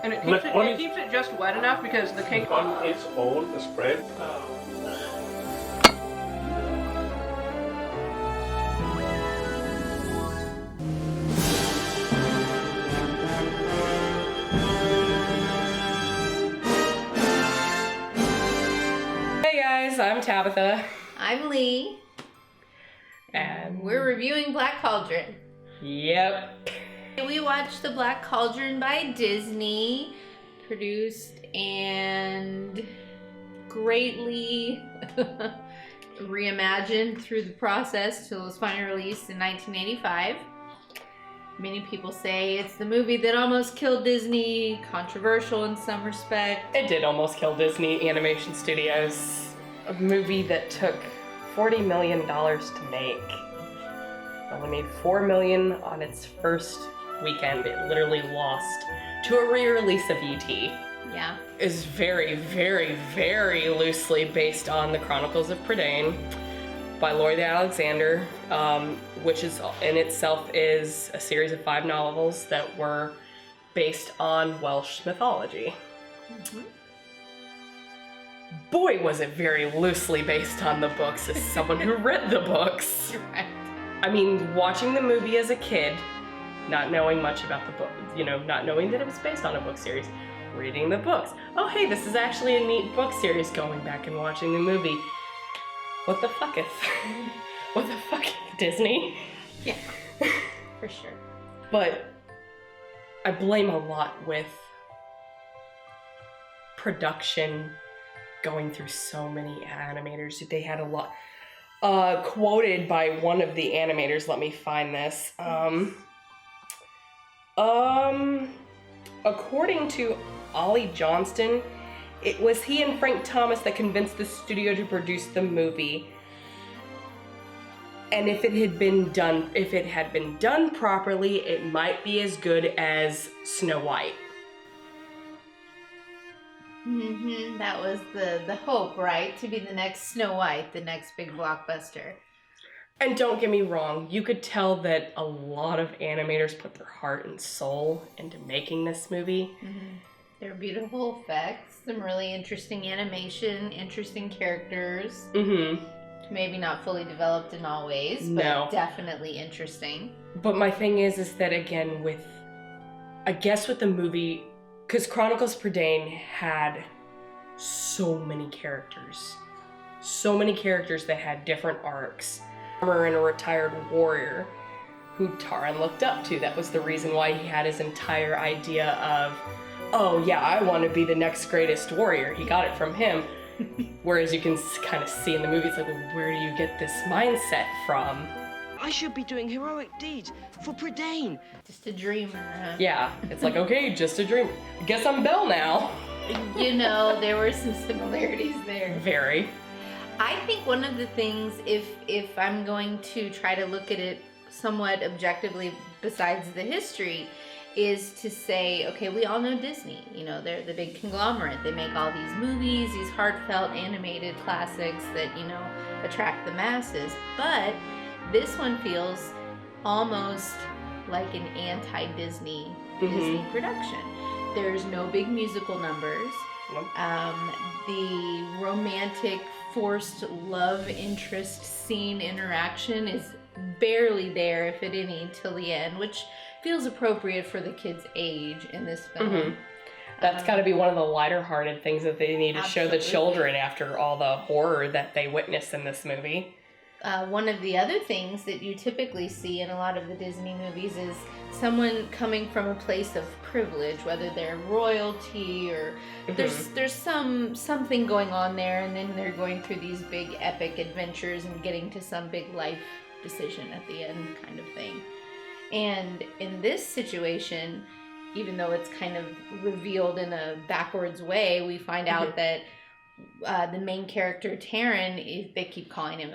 And it keeps it just wet enough because the cake on its own, the spread. Hey guys, I'm Tabitha. I'm Lee. And we're reviewing Black Cauldron. Yep. We watched the Black Cauldron by Disney, produced and greatly reimagined through the process till it was finally released in 1985. Many people say it's the movie that almost killed Disney, controversial in some respect. It did almost kill Disney Animation Studios. A movie that took $40 million to make. Only made $4 million on its first weekend. It literally lost to a re-release of E.T. Yeah. Is very, very, very loosely based on the Chronicles of Prydain by Lloyd Alexander, which is in itself is a series of 5 novels that were based on Welsh mythology. Mm-hmm. Boy, was it very loosely based on the books as someone who read the books. Right. I mean, watching the movie as a kid, not knowing much about the book, not knowing that it was based on a book series, reading the books. Oh, hey, this is actually a neat book series, going back and watching the movie. What the fucketh? What the fuck, Disney? Yeah, for sure. But I blame a lot with production going through so many animators. They had a lot. Quoted by one of the animators, let me find this. According to Ollie Johnston, it was he and Frank Thomas that convinced the studio to produce the movie. And if it had been done properly, it might be as good as Snow White. Mm-hmm. That was the hope, right? To be the next Snow White, the next big blockbuster. And don't get me wrong, you could tell that a lot of animators put their heart and soul into making this movie. Mm-hmm. There are beautiful effects, some really interesting animation, interesting characters. Mm-hmm. Maybe not fully developed in all ways, but definitely interesting. But my thing is that again, with the movie, because Chronicles of Prydain had so many characters that had different arcs. And a retired warrior who Taran looked up to. That was the reason why he had his entire idea of, oh yeah, I want to be the next greatest warrior. He got it from him. Whereas you can kind of see in the movie, it's like, well, where do you get this mindset from? I should be doing heroic deeds for Prydain. Just a dreamer, huh? Yeah, it's like, okay, just a dream. Guess I'm Belle now. There were some similarities there. Very. I think one of the things, if I'm going to try to look at it somewhat objectively besides the history, is to say, okay, we all know Disney. They're the big conglomerate. They make all these movies, these heartfelt animated classics that, attract the masses. But this one feels almost like an anti-Disney Disney production. There's no big musical numbers. The romantic forced love interest scene interaction is barely there, if at any, till the end, which feels appropriate for the kids' age in this film. Mm-hmm. That's got to be one of the lighter-hearted things that they need to show the children after all the horror that they witness in this movie. One of the other things that you typically see in a lot of the Disney movies is someone coming from a place of privilege, whether they're royalty or there's something going on there, and then they're going through these big epic adventures and getting to some big life decision at the end kind of thing. And in this situation, even though it's kind of revealed in a backwards way, we find out that the main character, Taran, they keep calling him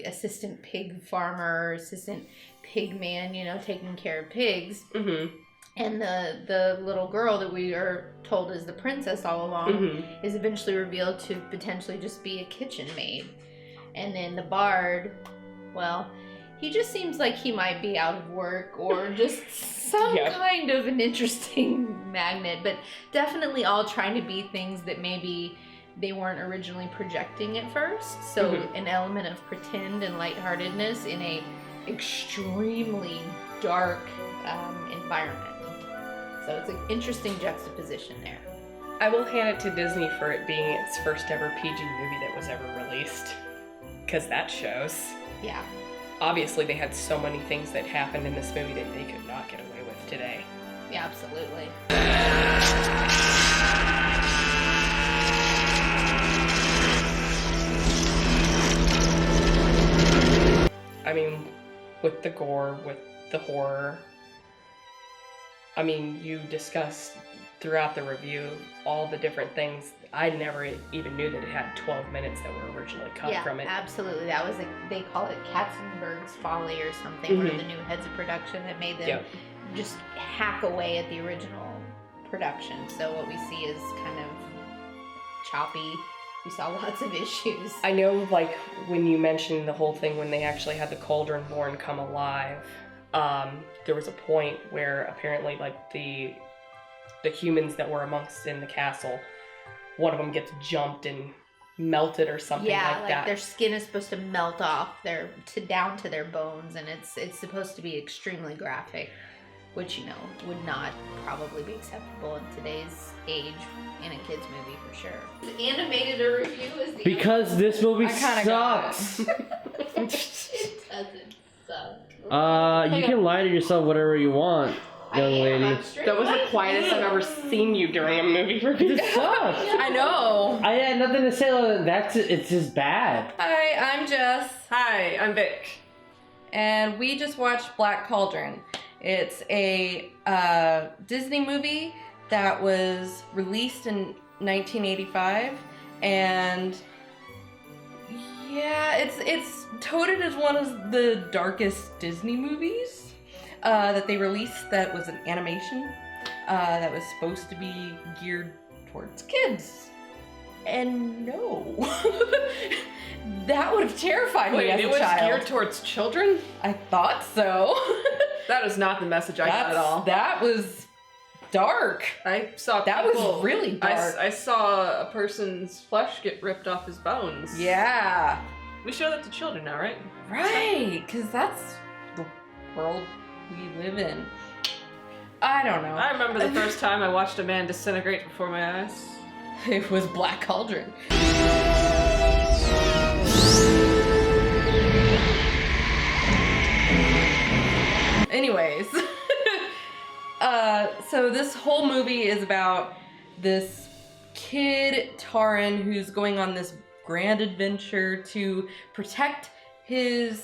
assistant pig farmer, assistant pig man, taking care of pigs. Mm-hmm. And the little girl that we are told is the princess all along is eventually revealed to potentially just be a kitchen maid. And then the bard, well, He just seems like he might be out of work or just some kind of an interesting magnet, but definitely all trying to be things that maybe they weren't originally projecting at first. So an element of pretend and lightheartedness in a extremely dark environment. So it's an interesting juxtaposition there. I will hand it to Disney for it being its first ever PG movie that was ever released. Because that shows. Yeah. Obviously, they had so many things that happened in this movie that they could not get away with today. Yeah, absolutely. I mean, with the gore, with the horror. I mean, you discussed throughout the review all the different things. I never even knew that it had 12 minutes that were originally cut from it. Yeah, absolutely. That was they call it Katzenberg's Folly or something, one of the new heads of production that made them just hack away at the original production. So what we see is kind of choppy. We saw lots of issues. I know, like, when you mentioned the whole thing when they actually had the Cauldron Born come alive, there was a point where apparently, like, the humans that were amongst in the castle, one of them gets jumped and melted or something like that. Yeah, like their skin is supposed to melt off down to their bones, and it's supposed to be extremely graphic, which, you know, would not probably be acceptable in today's age in a kid's movie for sure. The animated a review is the because this movie sucks. It doesn't suck. You can lie to yourself whatever you want, young lady. That was the quietest I've ever seen you during a movie review. It sucks. I know. I had nothing to say other than it's just bad. Hi, I'm Jess, Hi, I'm Vic. and we just watched Black Cauldron. It's a Disney movie that was released in 1985, and yeah, it's touted as one of the darkest Disney movies that they released. That was an animation that was supposed to be geared towards kids, and no, that would have terrified me as a it was child. geared towards children? I thought so. That is not the message I got at all. That was dark. I saw That people, was really dark. I saw a person's flesh get ripped off his bones. Yeah. We show that to children now, right? Right, because that's the world we live in. I don't know. I remember the first time I watched a man disintegrate before my eyes. It was Black Cauldron. Anyways, so this whole movie is about this kid, Taran, who's going on this grand adventure to protect the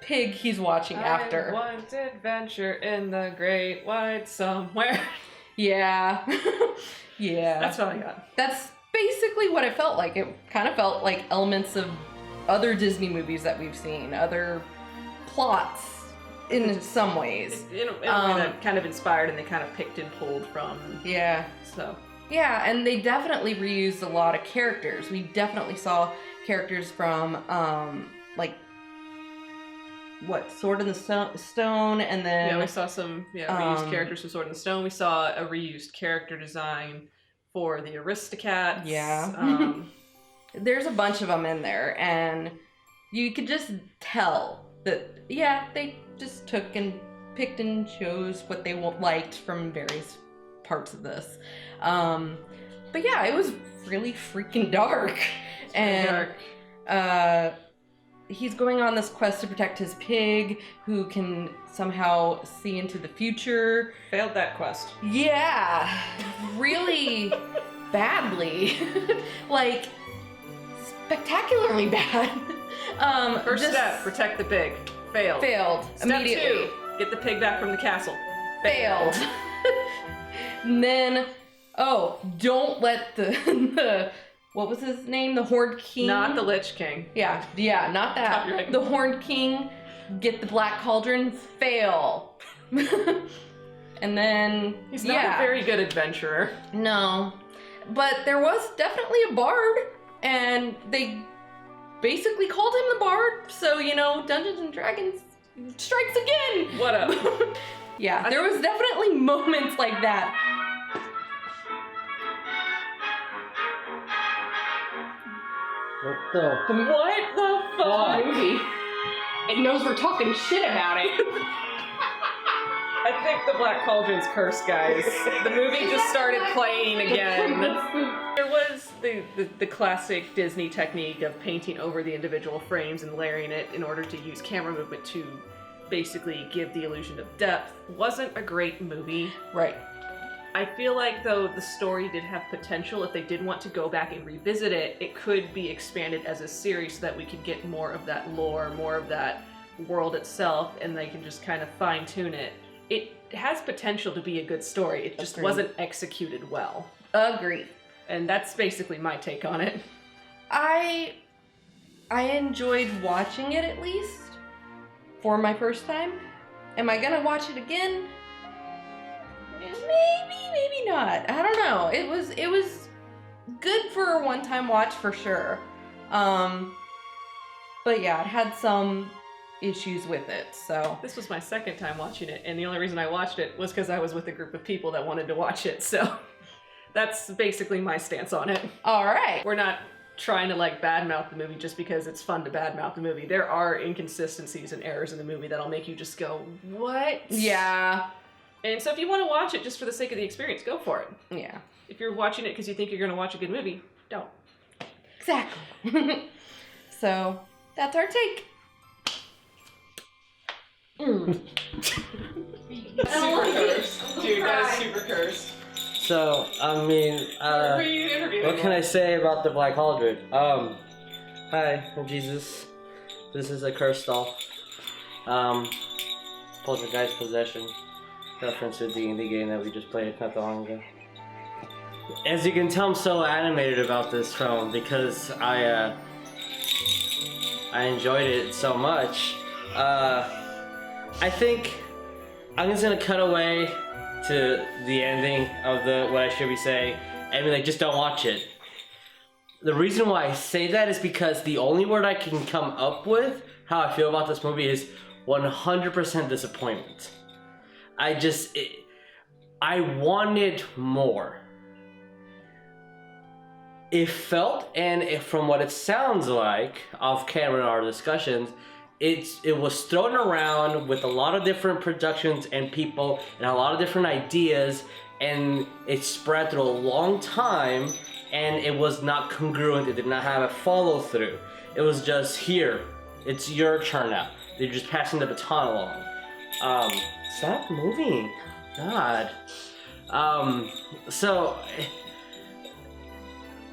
pig he's watching after. I want adventure in the great wide somewhere. Yeah. Yeah. That's what I got. That's basically what it felt like. It kind of felt like elements of other Disney movies that we've seen, other plots in some ways. In a way that kind of inspired and they kind of picked and pulled from. Yeah. So. Yeah, and they definitely reused a lot of characters. We definitely saw characters from, like, Sword in the Stone, and then... Yeah, we saw some reused characters from Sword in the Stone. We saw a reused character design for the Aristocats. Yeah. There's a bunch of them in there, and you could just tell that, yeah, they just took and picked and chose what they liked from various parts of this. But yeah, it was really freaking dark. He's going on this quest to protect his pig, who can somehow see into the future. Failed that quest. Yeah, really badly. Like, spectacularly bad. First step, protect the pig. Failed. Failed. Step Immediately. 2, get the pig back from the castle. Failed. And then, don't let the what was his name? The Horned King? Not the Lich King. Yeah, not that. Copyright. The Horned King, get the Black Cauldron, fail. And then, He's not a very good adventurer. No. But there was definitely a bard, and they basically called him the Bard. So, you know, Dungeons and Dragons strikes again. What up? Yeah, there was definitely moments like that. What the? What the fuck? Fuck. Movie. It knows we're talking shit about it. I think the Black Cauldron's cursed, guys. The movie just started playing again. There was the classic Disney technique of painting over the individual frames and layering it in order to use camera movement to basically give the illusion of depth. Wasn't a great movie. Right. I feel like, though, the story did have potential. If they did want to go back and revisit it, it could be expanded as a series so that we could get more of that lore, more of that world itself, and they can just kind of fine-tune it. It has potential to be a good story. It just Agreed. wasn't executed well. Agreed. And that's basically my take on it. I enjoyed watching it, at least for my first time. Am I gonna watch it again? Maybe not. I don't know. It was good for a one-time watch for sure. But yeah, it had some issues with it, so. This was my second time watching it, and the only reason I watched it was because I was with a group of people that wanted to watch it, so that's basically my stance on it. All right. We're not trying to like badmouth the movie just because it's fun to badmouth the movie. There are inconsistencies and errors in the movie that'll make you just go, what? Yeah. And so if you want to watch it just for the sake of the experience, go for it. Yeah. If you're watching it because you think you're going to watch a good movie, don't. Exactly. So, that's our take. Super cursed. Dude, that is super cursed. So, I mean, what can I say about the Black Cauldron? Hi, I'm Jesus. This is a cursed doll. Poltergeist Possession. Reference to the D&D game that we just played not that long ago. As you can tell, I'm so animated about this film because I enjoyed it so much. I think I'm just gonna cut away to the ending of what I should be saying and be like, just don't watch it. The reason why I say that is because the only word I can come up with how I feel about this movie is 100% disappointment. I wanted more. It felt, and from what it sounds like, off camera in our discussions, it was thrown around with a lot of different productions and people and a lot of different ideas, and it spread through a long time, and it was not congruent. It did not have a follow through. It was just, here, it's your turn now. They're just passing the baton along. Stop moving. God. So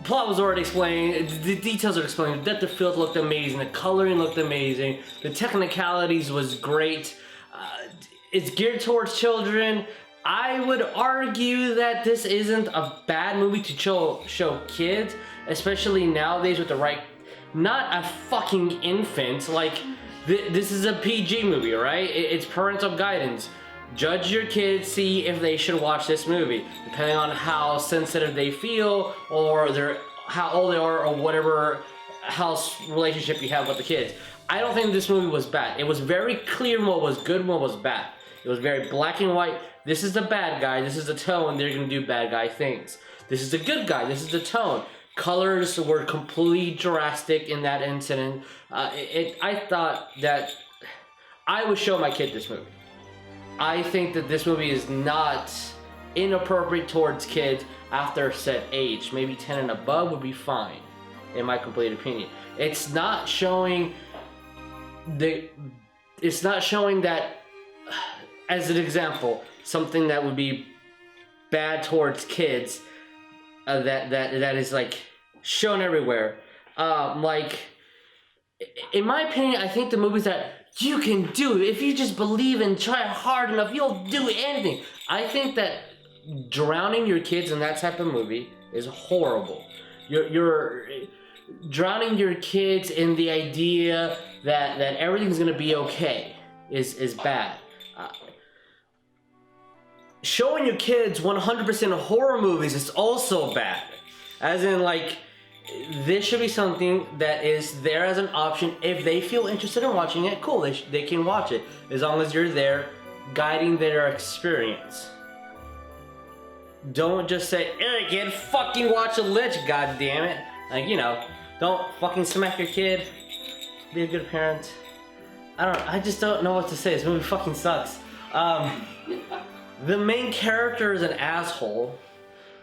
plot was already explained, the details are explained, the depth of field looked amazing, the coloring looked amazing, the technicalities was great. It's geared towards children. I would argue that this isn't a bad movie to show kids, especially nowadays with the right, not a fucking infant, like this is a PG movie, right? It's parental guidance. Judge your kids, see if they should watch this movie, depending on how sensitive they feel, or how old they are, or whatever house relationship you have with the kids. I don't think this movie was bad. It was very clear what was good and what was bad. It was very black and white. This is the bad guy, this is the tone, they're gonna do bad guy things. This is the good guy, this is the tone. Colors were completely drastic in that incident. I thought that I would show my kid this movie. I think that this movie is not inappropriate towards kids after a set age. Maybe 10 and above would be fine, in my complete opinion. It's not showing that, as an example, something that would be bad towards kids, that is like shown everywhere. Like, in my opinion, I think the movies that you can do, if you just believe and try hard enough, you'll do anything. I think that drowning your kids in that type of movie is horrible. You're drowning your kids in the idea that everything's gonna be okay is bad. Showing your kids 100% horror movies is also bad. As in, like, this should be something that is there as an option. If they feel interested in watching it, cool, they can watch it. As long as you're there guiding their experience. Don't just say, "Hey kid, fucking watch a lich, god damn it." Like, you know, don't fucking smack your kid. Be a good parent. I just don't know what to say. This movie fucking sucks. The main character is an asshole.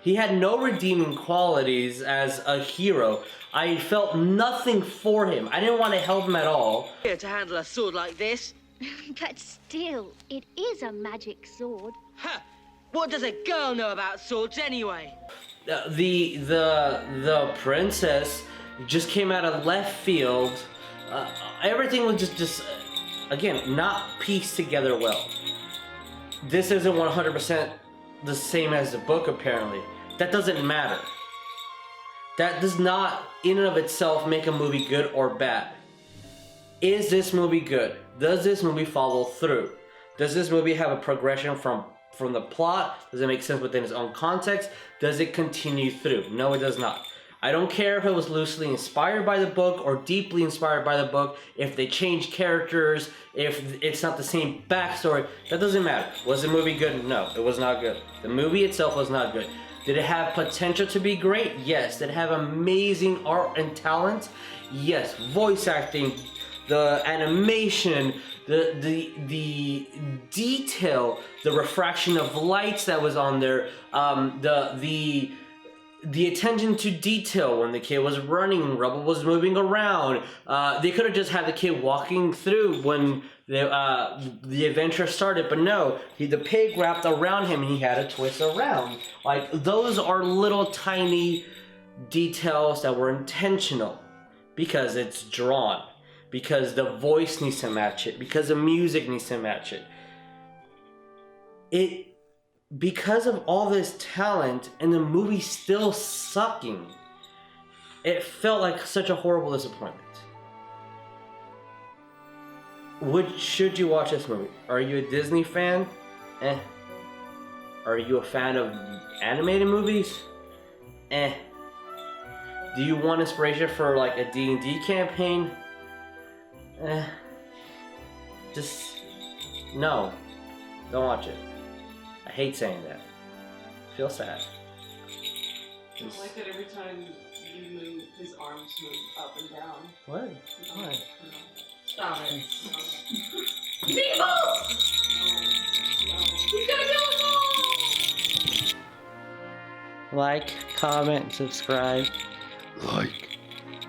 He had no redeeming qualities as a hero. I felt nothing for him. I didn't want to help him at all. Here to handle a sword like this. But still, it is a magic sword. Ha! What does a girl know about swords anyway? The princess just came out of left field. Everything was just again, not pieced together well. This isn't 100% the same as the book, apparently. That doesn't matter. That does not, in and of itself, make a movie good or bad. Is this movie good? Does this movie follow through? Does this movie have a progression from the plot? Does it make sense within its own context? Does it continue through? No, it does not. I don't care if it was loosely inspired by the book or deeply inspired by the book, if they change characters, if it's not the same backstory, that doesn't matter. Was the movie good? No, it was not good. The movie itself was not good. Did it have potential to be great? Yes. Did it have amazing art and talent? Yes. Voice acting, the animation, the detail, the refraction of lights that was on there, the attention to detail when the kid was running, Rubble was moving around. They could have just had the kid walking through when the adventure started, but no, the pig wrapped around him and he had to twist around. Like, those are little tiny details that were intentional because it's drawn, because the voice needs to match it, because the music needs to match it. Because of all this talent and the movie still sucking, it felt like such a horrible disappointment. Should you watch this movie? Are you a Disney fan? Eh. Are you a fan of animated movies? Eh. Do you want inspiration for like a D&D campaign? Eh. Just no. Don't watch it. I hate saying that. I feel sad. I don't like that every time you move, his arms move up and down. What? Why? Stop it. People! He's gonna kill us all! Like, comment, subscribe. Like,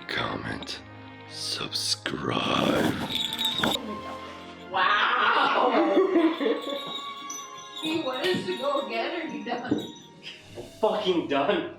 comment, subscribe. Wow! He wants to go again, or you done? Fucking done.